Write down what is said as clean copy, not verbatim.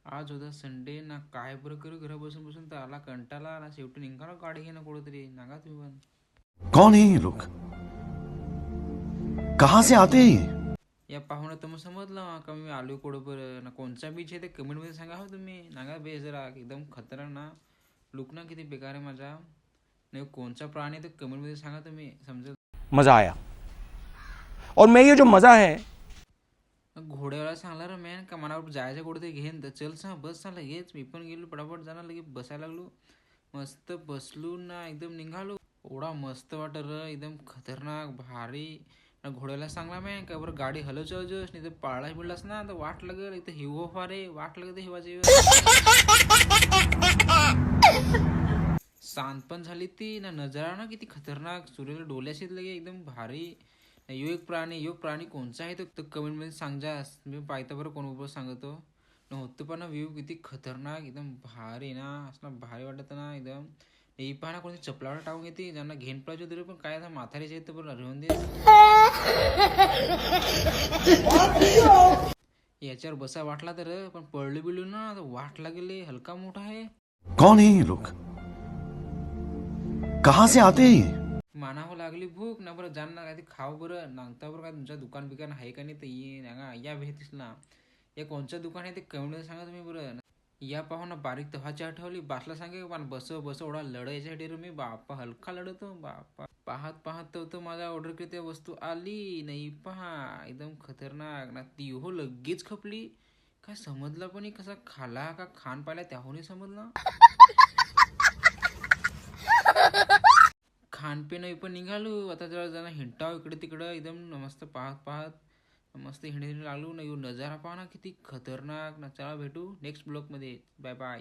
आज होता संडे ना, काय बरं करू घरा बसून बसून तर आला कंटाळा ना, शेवटी निघाला गाडी घेणं कुठंतरी. नागा तुम्ही पण कौन है ये लोग? कहां से आते हैं ये? या पाहुणं तर मग समजलं का मी आलो कुठं बरं ना. कोणचा बीच आहे ते कमेंटमध्ये सांगा हो तुम्ही. नागा बे जरा एकदम खतरनाक ना, लुक ना किती बेकार आहे माझा. नाही कोणचा प्राणी आहे ते कमेंटमध्ये सांगा तुम्ही, समजेल. मजा आया। और मैं ये जो मजा है घोड्याला सांगला रे मॅन का मनावर जायचं कुठं ते घेईन तर चल सांग बस सांगला हेच. मी पण गेलो पटापट जाणार लगे बसायला लागलो. मस्त बसलो ना एकदम निघालो. एवढा मस्त वाटत र, एकदम खतरनाक भारी. घोड्याला सांगला मॅन का बरं गाडी हलवच नाही तर पाळला बिळलास ना तर वाट लागेल इथं हिवो फारे वाट लागत हिवाची. शांत पण झाली ती ना, नजारा ना किती खतरनाक, सूर्याला डोल्याशीत लगे एकदम भारी. यो प्राणी कोणचा आहे तो कमेंट मध्ये सांगजास. मी पाहता बरं कोण उभं सांगतो न होतं पण व्ह्यू किती खतरनाक एकदम भारी ना, असं भारी वाटत ना एकदम. ही पाहा कोणती चपलावर टाकून येते ज्यांना घेण पाहिजे तरी पण काय म्हातारीचे येतं बरं राहून दे. याच्यावर बसा वाटला तर पण पडलो बिळलो ना तर वाट लागले हलका मोठा आहे. कौन है ये लोग? कहां से आते हैं ये? मानावं लागली भूक ना बरं जाण ना काय ते खाव बरं नांगता बरं काय तुमच्या दुकान बिकान आहे का नाही तर ये ना या भेटीस ना. या कोणचं दुकान आहे ते कमेंट सांगा तुम्ही बरं. या पाहू ना बारीक तव्हाची आठवली बासला सांगे पण बस बस एवढा लढायच्यासाठी रे मी बाप्पा हलका लढतो बाप्पा. पाहत पाहत तर माझा ऑर्डर केली वस्तू आली नाही पहा एकदम खतरनाक ना. ती हो लगेच खपली. काय समजलं पण नाही कसा खाला का खान पाहिला त्याहूनही समजलं. खानपे नाही पण निघालो आता जरा जरा हिंटाव इकडे तिकडं एकदम मस्त पाहत पाहत मस्त हिंडे लागलो ना. येऊ नजारा पाहा ना किती खतरनाक ना. चला भेटू नेक्स्ट ब्लॉग मध्ये. Bye bye.